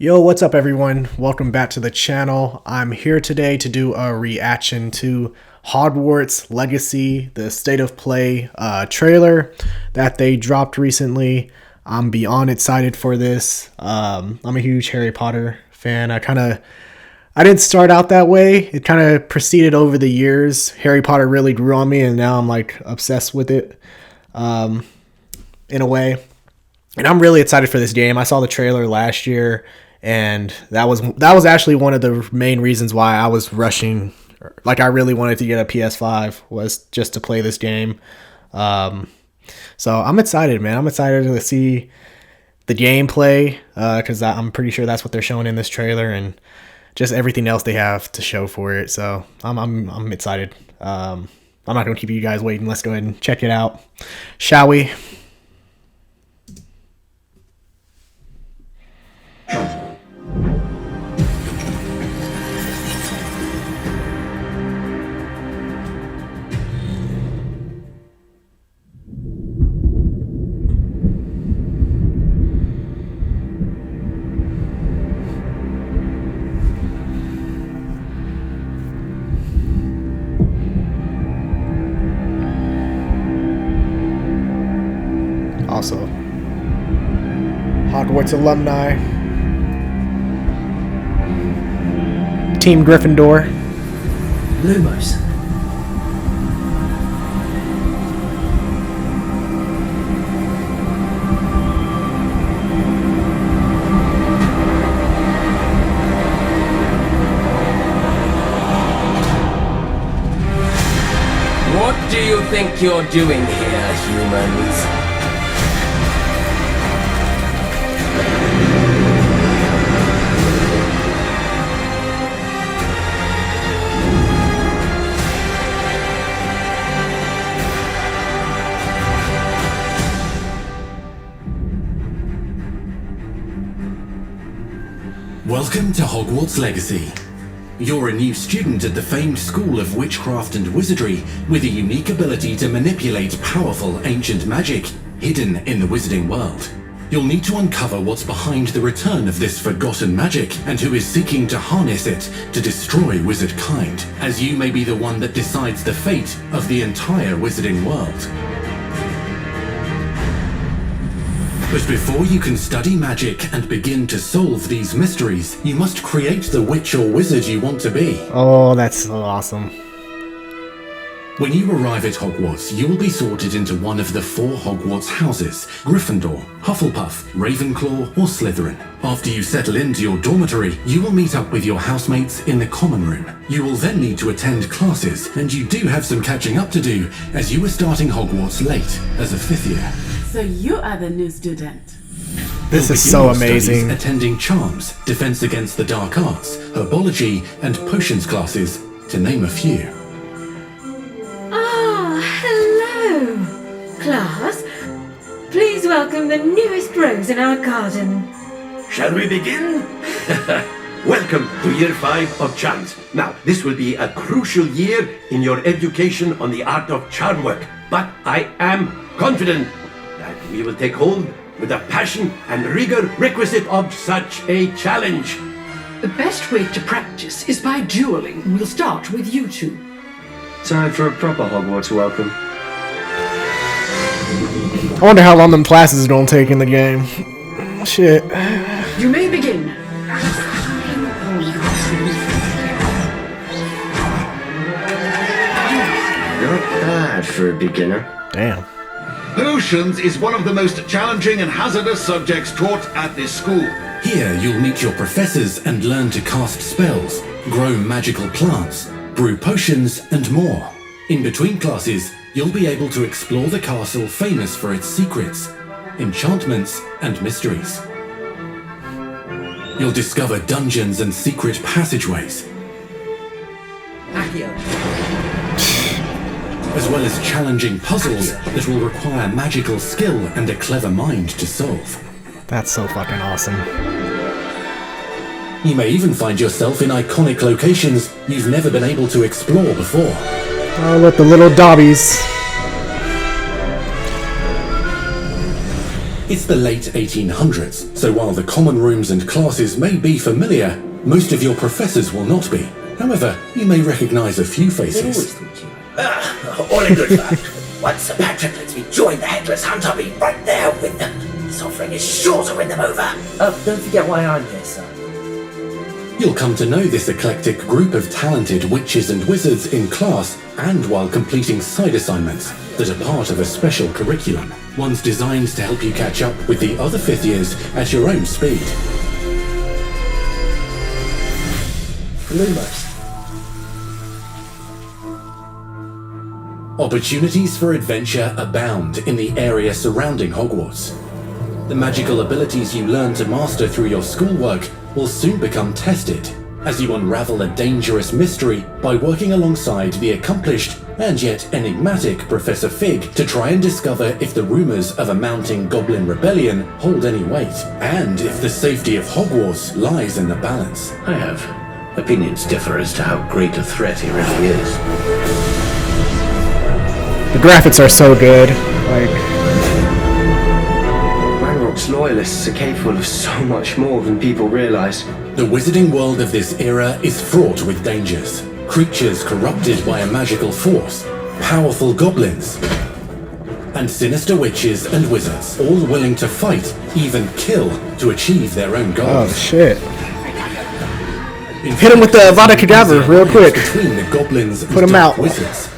Yo, what's up everyone? Welcome back to the channel. I'm here today to do a reaction to Hogwarts Legacy, the State of Play trailer that they dropped recently. I'm beyond excited for this. I'm a huge Harry Potter fan. I didn't start out that way. It kind of proceeded over the years. Harry Potter really grew on me and now I'm like obsessed with it in a way. And I'm really excited for this game. I saw the trailer last year, and that was actually one of the main reasons why I was rushing. Like, I really wanted to get a PS5 was just to play this game. So I'm excited, man. I'm excited to see the gameplay because I'm pretty sure that's what they're showing in this trailer, and just everything else they have to show for it. So I'm excited. I'm not gonna keep you guys waiting. Let's go ahead and check it out, shall we? Also, Hogwarts alumni, Team Gryffindor. Lumos. What do you think you're doing here, humans? Welcome to Hogwarts Legacy. You're a new student at the famed School of Witchcraft and Wizardry with a unique ability to manipulate powerful ancient magic hidden in the wizarding world. You'll need to uncover what's behind the return of this forgotten magic and who is seeking to harness it to destroy wizard kind, as you may be the one that decides the fate of the entire wizarding world. But before you can study magic and begin to solve these mysteries, you must create the witch or wizard you want to be. Oh, that's so awesome. When you arrive at Hogwarts, you will be sorted into one of the 4 Hogwarts houses: Gryffindor, Hufflepuff, Ravenclaw, or Slytherin. After you settle into your dormitory, you will meet up with your housemates in the common room. You will then need to attend classes, and you do have some catching up to do, as you were starting Hogwarts late as a 5th year. So you are the new student. This is so amazing. Attending charms, defense against the dark arts, herbology, and potions classes, to name a few. Ah, hello, class. Please welcome the newest rose in our garden. Shall we begin? Welcome to Year 5 of Charms. Now, this will be a crucial year in your education on the art of charm work, but I am confident that we will take hold with the passion and rigor requisite of such a challenge. The best way to practice is by dueling. We'll start with you two. Time for a proper Hogwarts welcome. I wonder how long them classes are gonna take in the game. Shit. You may begin. Not bad for a beginner. Damn. Potions is one of the most challenging and hazardous subjects taught at this school. Here you'll meet your professors and learn to cast spells, grow magical plants, brew potions, and more. In between classes, you'll be able to explore the castle famous for its secrets, enchantments, and mysteries. You'll discover dungeons and secret passageways, as well as challenging puzzles that will require magical skill and a clever mind to solve. That's so fucking awesome. You may even find yourself in iconic locations you've never been able to explore before. Oh, look, the little Dobbies. It's the late 1800s, so while the common rooms and classes may be familiar, most of your professors will not be. However, you may recognize a few faces. All in good fun. Once Sir Patrick lets me join the Headless Hunt, I'll be right there with them. This offering is sure to win them over. Don't forget why I'm here, son. You'll come to know this eclectic group of talented witches and wizards in class and while completing side assignments that are part of a special curriculum, ones designed to help you catch up with the other 5th years at your own speed. Lumos. Opportunities for adventure abound in the area surrounding Hogwarts. The magical abilities you learn to master through your schoolwork will soon become tested as you unravel a dangerous mystery by working alongside the accomplished and yet enigmatic Professor Fig to try and discover if the rumors of a mounting goblin rebellion hold any weight, and if the safety of Hogwarts lies in the balance. I have. Opinions differ as to how great a threat he really is. The graphics are so good. Like, Ranrock's loyalists are capable of so much more than people realize. The wizarding world of this era is fraught with dangers. Creatures corrupted by a magical force, powerful goblins, and sinister witches and wizards, all willing to fight, even kill, to achieve their own goals. oh shit. Hit him with the Avada Kedavra real quick. Between the goblins and Put him dark out. wizards.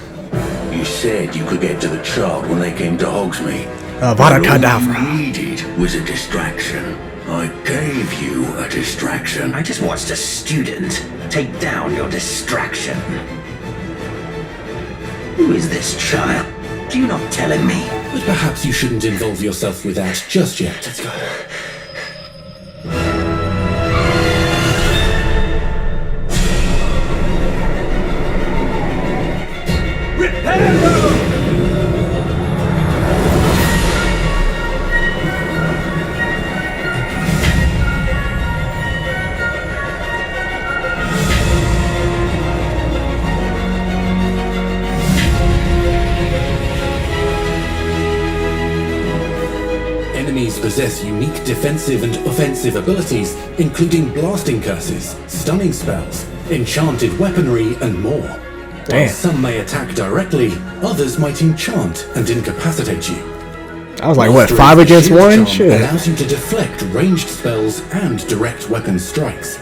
You said you could get to the child when they came to Hogsmeade. Avada All Kedavra. you needed was a distraction. I gave you a distraction. I just watched a student take down your distraction. Who is this child? Do you not telling me? But perhaps you shouldn't involve yourself with that just yet. Let's go. Enemies possess unique defensive and offensive abilities, including blasting curses, stunning spells, enchanted weaponry, and more. While Damn. some may attack directly, others might enchant and incapacitate you. I was like, what, Mastery 5 of the against shield 1? charm Shit. allows you to deflect ranged spells and direct weapon strikes.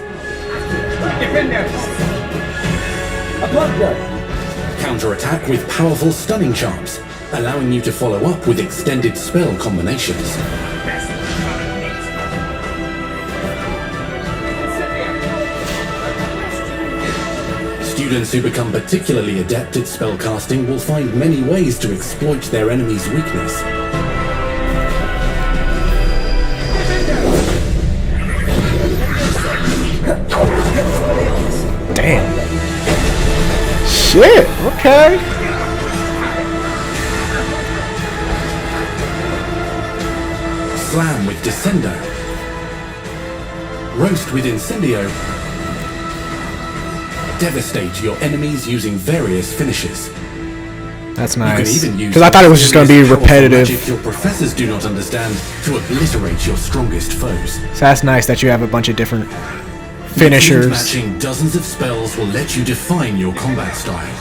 Counterattack with powerful stunning charms, allowing you to follow up with extended spell combinations. Students who become particularly adept at spellcasting will find many ways to exploit their enemy's weakness. Damn. Shit, okay. Slam with Descendo. Roast with Incendio. Devastate your enemies using various finishes. That's You can nice. even use Because I thought it was just going to be powerful repetitive. magic your professors do not understand to obliterate your strongest foes. So that's nice that you have a bunch of different Field finishers. matching dozens of spells will let you define your combat style.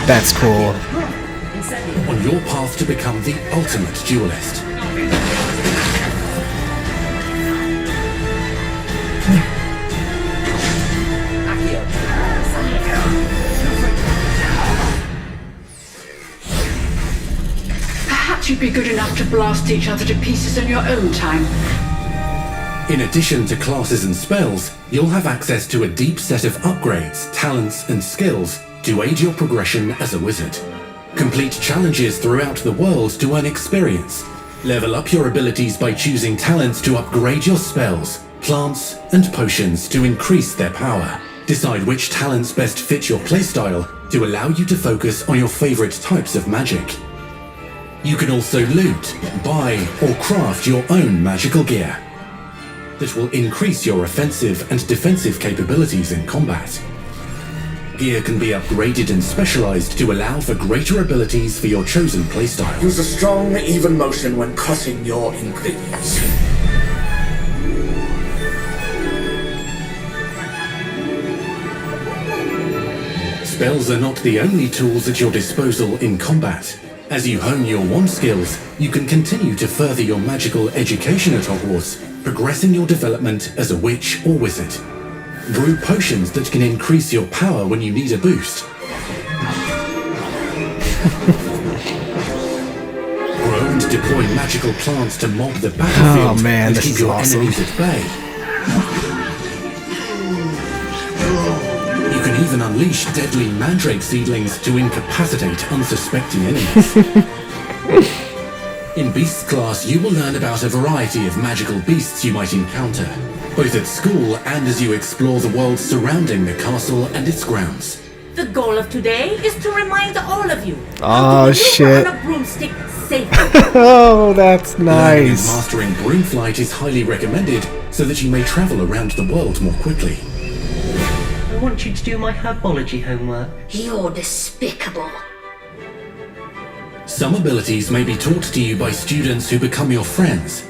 That's cool. On your path to become the ultimate duelist. Perhaps you'd be good enough to blast each other to pieces in your own time. In addition to classes and spells, you'll have access to a deep set of upgrades, talents, and skills to aid your progression as a wizard. Complete challenges throughout the world to earn experience. Level up your abilities by choosing talents to upgrade your spells, plants, and potions to increase their power. Decide which talents best fit your playstyle to allow you to focus on your favorite types of magic. You can also loot, buy, or craft your own magical gear that will increase your offensive and defensive capabilities in combat. Gear can be upgraded and specialized to allow for greater abilities for your chosen playstyle. Use a strong, even motion when cutting your ingredients. Spells are not the only tools at your disposal in combat. As you hone your wand skills, you can continue to further your magical education at Hogwarts, progressing your development as a witch or wizard. Brew potions that can increase your power when you need a boost. Grow and deploy magical plants to mob the battlefield and keep your enemies at bay. You can even unleash deadly mandrake seedlings to incapacitate unsuspecting enemies. In Beasts class, you will learn about a variety of magical beasts you might encounter, both at school and as you explore the world surrounding the castle and its grounds. The goal of today is to remind all of you Oh shit. on a broomstick safely. Oh, that's Learning and nice. mastering broom flight is highly recommended so that you may travel around the world more quickly. I want you to do my herbology homework. You're despicable. Some abilities may be taught to you by students who become your friends.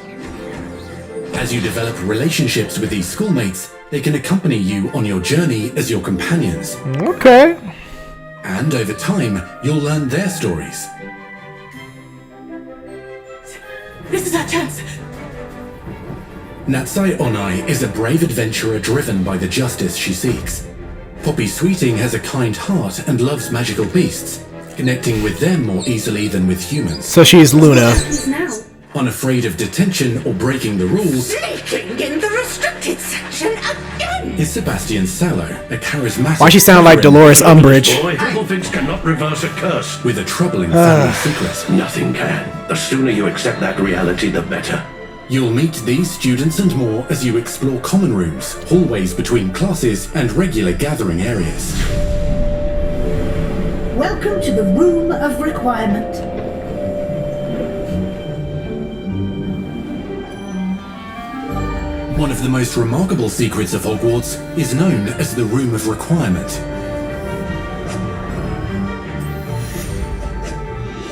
As you develop relationships with these schoolmates, they can accompany you on your journey as your companions. Okay. And over time, you'll learn their stories. This is our chance. Natsai Onai is a brave adventurer driven by the justice she seeks. Poppy Sweeting has a kind heart and loves magical beasts, connecting with them more easily than with humans. So she's Luna. Now, Unafraid of detention or breaking the rules, sneaking in the restricted section again. is Sebastian Sallow, a charismatic... Why she sound like Dolores Umbridge? Boy, Hufflepuffs cannot reverse a curse. ...with a troubling family secret. Nothing can. The sooner you accept that reality, the better. You'll meet these students and more as you explore common rooms, hallways between classes, and regular gathering areas. Welcome to the Room of Requirement. One of the most remarkable secrets of Hogwarts is known as the Room of Requirement.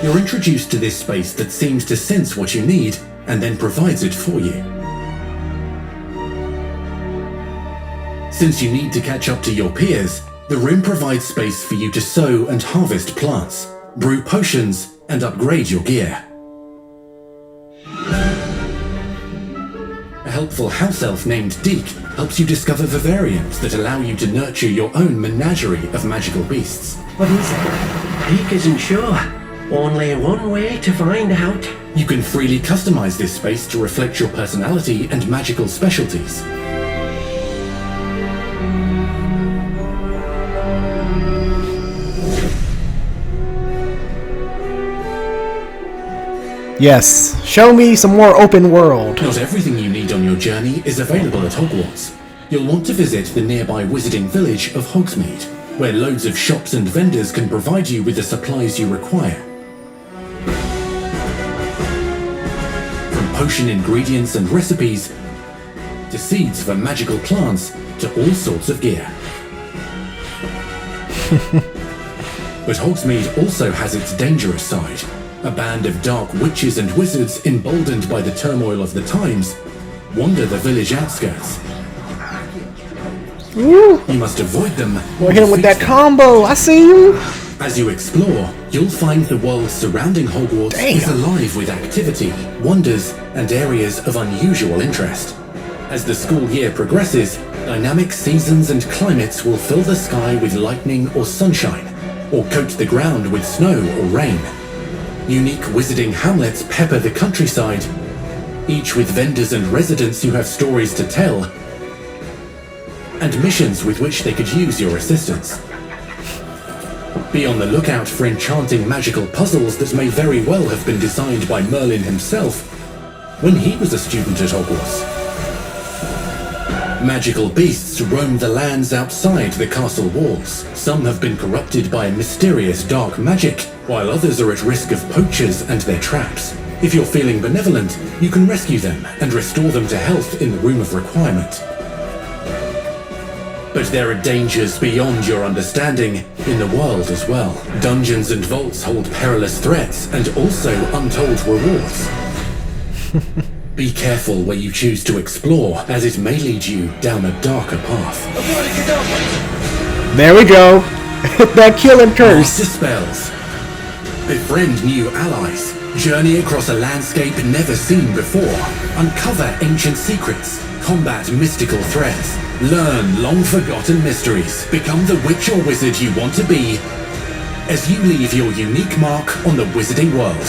You're introduced to this space that seems to sense what you need and then provides it for you. Since you need to catch up to your peers, the room provides space for you to sow and harvest plants, brew potions, and upgrade your gear. A helpful house elf named Deke helps you discover vivariums that allow you to nurture your own menagerie of magical beasts. What is it? Deke isn't sure. Only one way to find out. You can freely customize this space to reflect your personality and magical specialties. Yes. Show me some more open world. Not everything you need on your journey is available at Hogwarts. You'll want to visit the nearby wizarding village of Hogsmeade, where loads of shops and vendors can provide you with the supplies you require. From potion ingredients and recipes, to seeds for magical plants, to all sorts of gear. But Hogsmeade also has its dangerous side. A band of dark witches and wizards, emboldened by the turmoil of the times, wander the village outskirts. Ooh. You must avoid them. We're hitting with that combo. I see you. As you explore, you'll find the world surrounding Hogwarts is alive with activity, wonders, and areas of unusual interest. As the school year progresses, dynamic seasons and climates will fill the sky with lightning or sunshine, or coat the ground with snow or rain. Unique wizarding hamlets pepper the countryside, each with vendors and residents who have stories to tell, and missions with which they could use your assistance. Be on the lookout for enchanting magical puzzles that may very well have been designed by Merlin himself when he was a student at Hogwarts. Magical beasts roam the lands outside the castle walls. Some have been corrupted by mysterious dark magic, while others are at risk of poachers and their traps. If you're feeling benevolent, you can rescue them and restore them to health in the Room of Requirement. But there are dangers beyond your understanding in the world as well. Dungeons and vaults hold perilous threats and also untold rewards. Be careful where you choose to explore, as it may lead you down a darker path. There we go. That killing curse. Master spells. Befriend new allies. Journey across a landscape never seen before. Uncover ancient secrets. Combat mystical threats. Learn long-forgotten mysteries. Become the witch or wizard you want to be as you leave your unique mark on the wizarding world.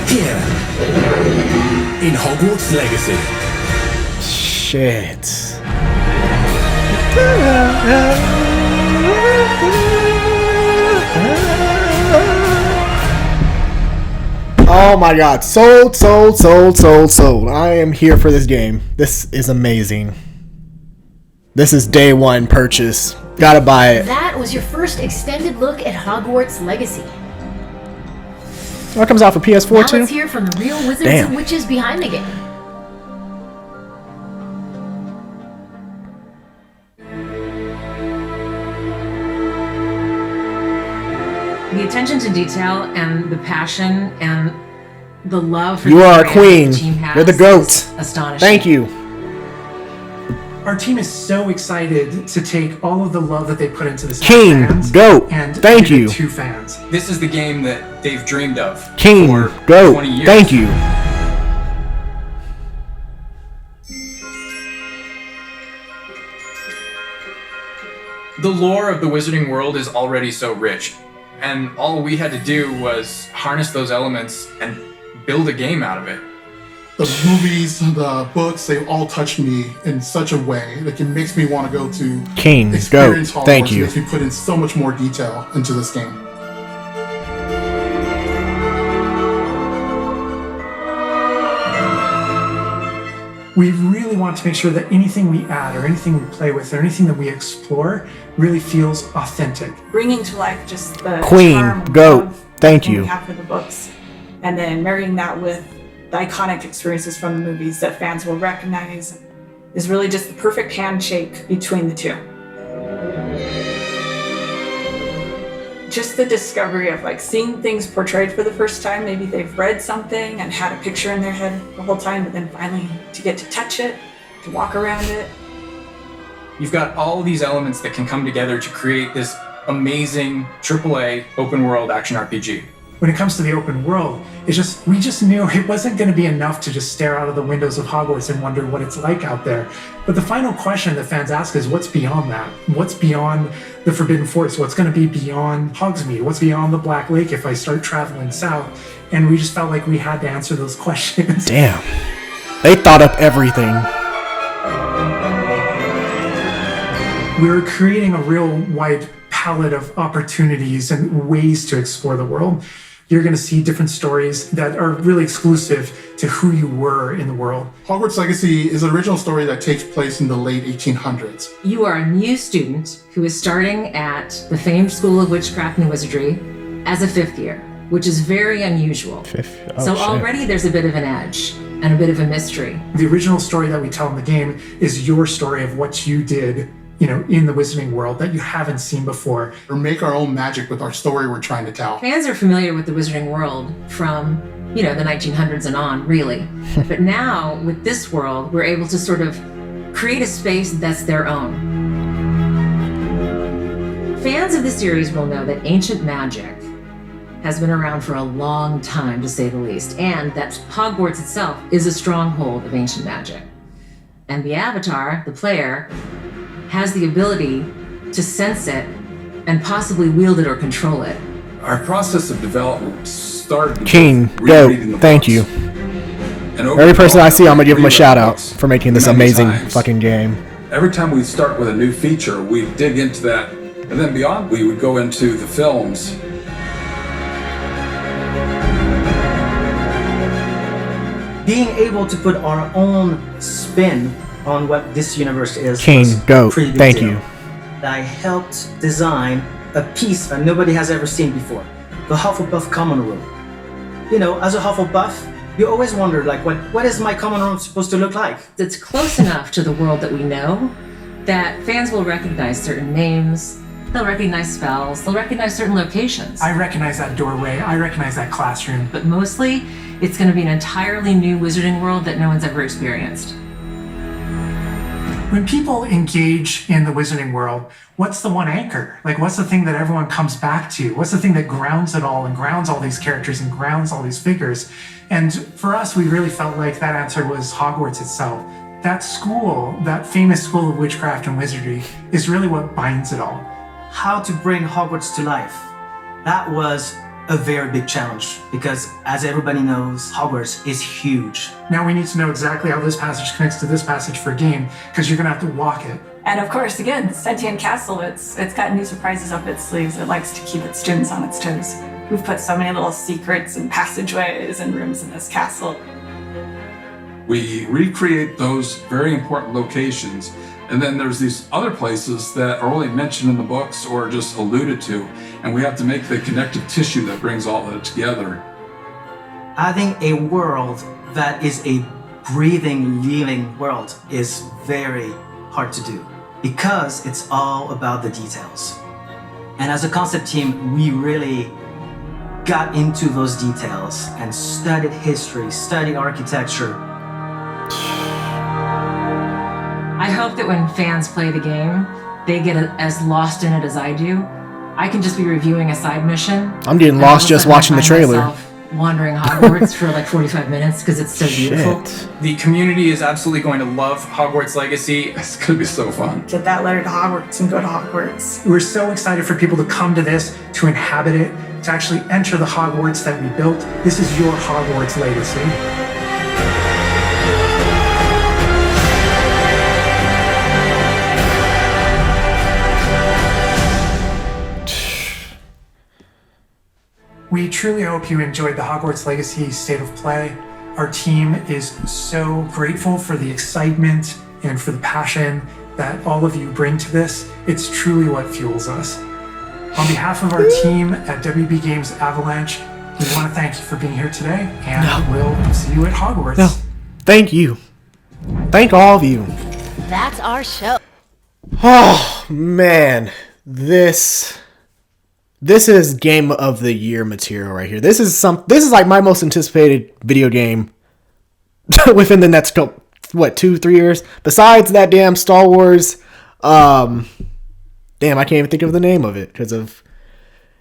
Here, in Hogwarts Legacy. Shit. Oh my god. Sold. I am here for this game. This is amazing. This is day one purchase. Gotta buy it. That was your first extended look at Hogwarts Legacy. Oh, it comes out for PS4 now too? Let's hear from the real wizards Damn. and witches behind the game. The attention to detail and the passion and the love for You the are a brand queen. the team has You're the GOAT. is astonishing. Thank you. Our team is so excited to take all of the love that they put into this King, fans GOAT. and Thank give it you. to fans. This is the game that they've dreamed of King, for GOAT. 20 years. Thank you. The lore of the Wizarding World is already so rich, and all we had to do was harness those elements and build a game out of it. The movies, the books, they all touched me in such a way that it makes me want to go to King, experience GOAT. Hogwarts. Thank It you. makes me put in so much more detail into this game. We really want to make sure that anything we add or anything we play with or anything that we explore really feels authentic. Bringing to life just the Queen, charm GOAT. of Thank what you. we have for the books, and then marrying that with the iconic experiences from the movies that fans will recognize is really just the perfect handshake between the two. Just the discovery of like seeing things portrayed for the first time. Maybe they've read something and had a picture in their head the whole time, but then finally to get to touch it, to walk around it. You've got all of these elements that can come together to create this amazing AAA open world action RPG. When it comes to the open world, we just knew it wasn't going to be enough to just stare out of the windows of Hogwarts and wonder what it's like out there. But the final question that fans ask is, what's beyond that? What's beyond the Forbidden Forest? What's going to be beyond Hogsmeade? What's beyond the Black Lake if I start traveling south? And we just felt like we had to answer those questions. Damn. They thought up everything. We're creating a real wide palette of opportunities and ways to explore the world. You're going to see different stories that are really exclusive to who you were in the world. Hogwarts Legacy is an original story that takes place in the late 1800s. You are a new student who is starting at the famed School of Witchcraft and Wizardry as a fifth year, which is very unusual. So already there's a bit of an edge and a bit of a mystery. The original story that we tell in the game is your story of what you did, in the Wizarding world that you haven't seen before. Or make our own magic with our story we're trying to tell. Fans are familiar with the Wizarding world from, the 1900s and on, really. But now, with this world, we're able to sort of create a space that's their own. Fans of the series will know that ancient magic has been around for a long time, to say the least, and that Hogwarts itself is a stronghold of ancient magic. And the Avatar, the player, has the ability to sense it and possibly wield it or control it. Our process of development started King, GOAT. Thank you. Every person I see, I'm gonna give them a shout out for making this amazing fucking game. Every time we start with a new feature, we dig into that, and then beyond, we would go into the films. Being able to put our own spin on what this universe is. King, GOAT. Thank you. I helped design a piece that nobody has ever seen before. The Hufflepuff common room. As a Hufflepuff, you always wonder, what is my common room supposed to look like? It's close enough to the world that we know, that fans will recognize certain names, they'll recognize spells, they'll recognize certain locations. I recognize that doorway, I recognize that classroom. But mostly, it's going to be an entirely new wizarding world that no one's ever experienced. When people engage in the wizarding world, what's the one anchor? Like, what's the thing that everyone comes back to? What's the thing that grounds it all and grounds all these characters and grounds all these figures? And for us, we really felt like that answer was Hogwarts itself. That school, that famous school of witchcraft and wizardry, is really what binds it all. How to bring Hogwarts to life. That was a very big challenge because, as everybody knows, Hogwarts is huge. Now we need to know exactly how this passage connects to this passage for a game, because you're going to have to walk it. And of course, again, Sentient Castle, it's got new surprises up its sleeves. It likes to keep its students on its toes. We've put so many little secrets and passageways and rooms in this castle. We recreate those very important locations, and then there's these other places that are only mentioned in the books or just alluded to, and we have to make the connective tissue that brings all that together. Adding a world that is a breathing, living world is very hard to do because it's all about the details. And as a concept team, we really got into those details and studied history, studied architecture. I hope that when fans play the game, they get as lost in it as I do. I can just be reviewing a side mission. I'm getting lost just watching the trailer. Wandering Hogwarts for like 45 minutes because it's so beautiful. The community is absolutely going to love Hogwarts Legacy. It's going to be so fun. Get that letter to Hogwarts and go to Hogwarts. We're so excited for people to come to this, to inhabit it, to actually enter the Hogwarts that we built. This is your Hogwarts Legacy. We truly hope you enjoyed the Hogwarts Legacy State of Play. Our team is so grateful for the excitement and for the passion that all of you bring to this. It's truly what fuels us. On behalf of our team at WB Games Avalanche, we want to thank you for being here today, and we'll see you at Hogwarts. No, thank you. Thank all of you. That's our show. Oh, man. This is game of the year material right here. This is like my most anticipated video game within the next 2-3 years. Besides that damn Star Wars, damn, I can't even think of the name of it because of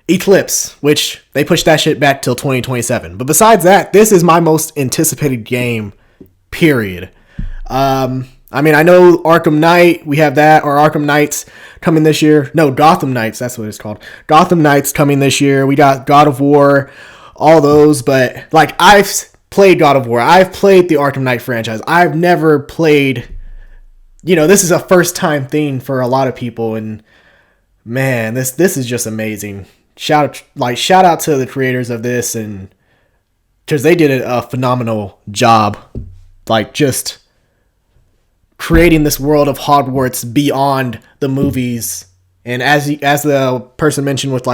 Eclipse, which they pushed that shit back till 2027. But besides that, this is my most anticipated game, period. I mean, I know Arkham Knight, we have that, or Arkham Knights coming this year. No, Gotham Knights, that's what it's called. Gotham Knights coming this year. We got God of War, all those, but like I've played God of War. I've played the Arkham Knight franchise. I've never played, this is a first time thing for a lot of people, and man, this is just amazing. Shout out to the creators of this, and because they did a phenomenal job, like just creating this world of Hogwarts beyond the movies. And as the person mentioned with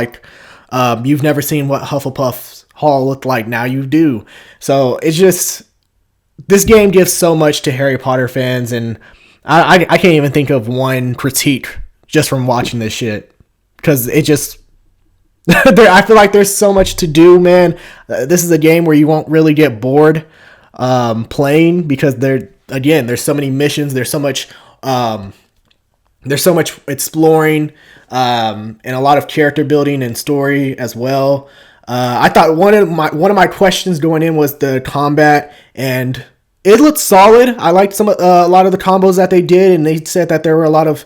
you've never seen what Hufflepuff's Hall looked like, now you do. So it's just, this game gives so much to Harry Potter fans, and I can't even think of one critique just from watching this shit, because it just I feel like there's so much to do, man. This is a game where you won't really get bored playing, because there's so many missions, there's so much exploring, and a lot of character building and story as well. I thought one of my questions going in was the combat, and it looked solid. I liked a lot of the combos that they did, and they said that there were a lot of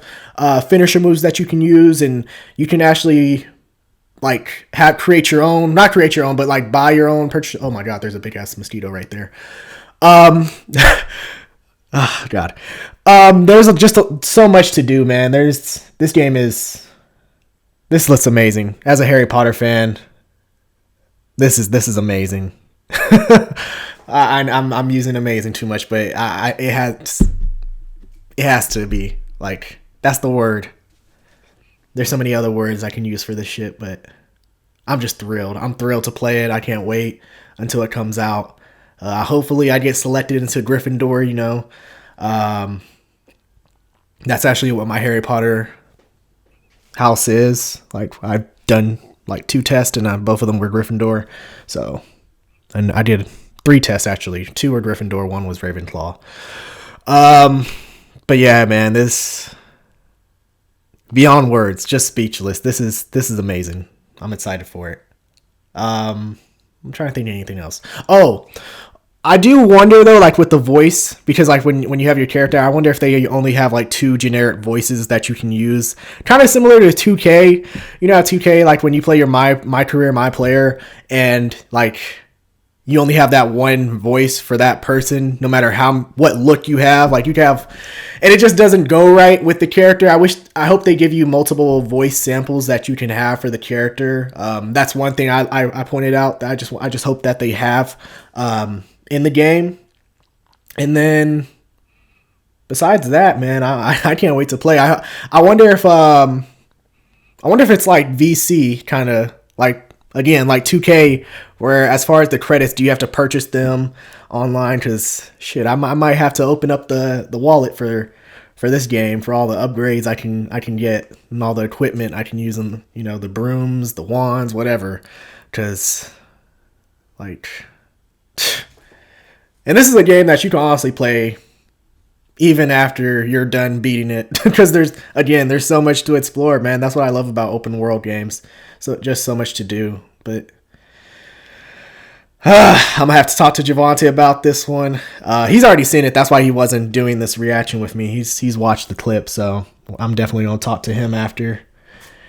finisher moves that you can use, and you can actually create your own, not create your own, but buy your own purchase. Oh my god, there's a big ass mosquito right there. Oh god. There's just so much to do, man. This looks amazing. As a Harry Potter fan, this is amazing. I'm using amazing too much, but it has to be, that's the word. There's so many other words I can use for this shit, but I'm just thrilled. I'm thrilled to play it. I can't wait until it comes out. Hopefully I get selected into Gryffindor, That's actually what my Harry Potter house is. Like, I've done like 2 tests, and both of them were Gryffindor. So, and I did 3 tests actually. 2 were Gryffindor, 1 was Ravenclaw. But yeah, man, this beyond words, just speechless. This is amazing. I'm excited for it. I'm trying to think of anything else. Oh, I do wonder though, like with the voice, because like when you have your character, I wonder if they only have like 2 generic voices that you can use. Kind of similar to 2K. You know how 2K, like when you play your my career, my player, and like you only have that one voice for that person, no matter what look you have. Like you have, and it just doesn't go right with the character. I hope they give you multiple voice samples that you can have for the character. That's one thing I pointed out. I just hope that they have in the game. And then besides that, man, I can't wait to play. I wonder if it's like VC, kind of like, again, like 2K, where as far as the credits, do you have to purchase them online? Because shit, I might have to open up the wallet for this game for all the upgrades I can get and all the equipment I can use them. You know, the brooms, the wands, whatever. Because like, and this is a game that you can honestly play even after you're done beating it, because there's so much to explore, man. That's what I love about open world games. So just so much to do. But I'm gonna have to talk to Javante about this one. He's already seen it. That's why he wasn't doing this reaction with me. He's watched the clip, so I'm definitely gonna talk to him after,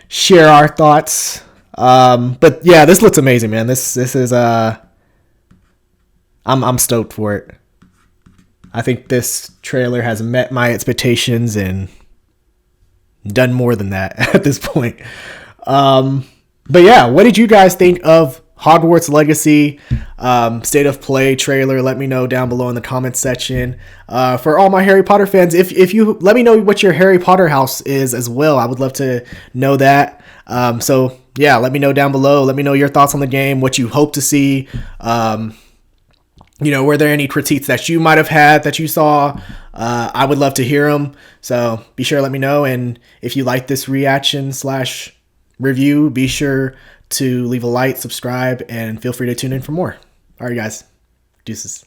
share our thoughts. But yeah, this looks amazing, man. This is I'm stoked for it. I think this trailer has met my expectations and done more than that at this point. But yeah, what did you guys think of Hogwarts Legacy State of Play trailer? Let me know down below in the comments section. For all my Harry Potter fans, if you let me know what your Harry Potter house is as well, I would love to know that. So yeah, let me know down below. Let me know your thoughts on the game, what you hope to see. You know, were there any critiques that you might have had that you saw? I would love to hear them. So be sure to let me know. And if you like this reaction / review, be sure to leave a like, subscribe, and feel free to tune in for more. All right, guys. Deuces.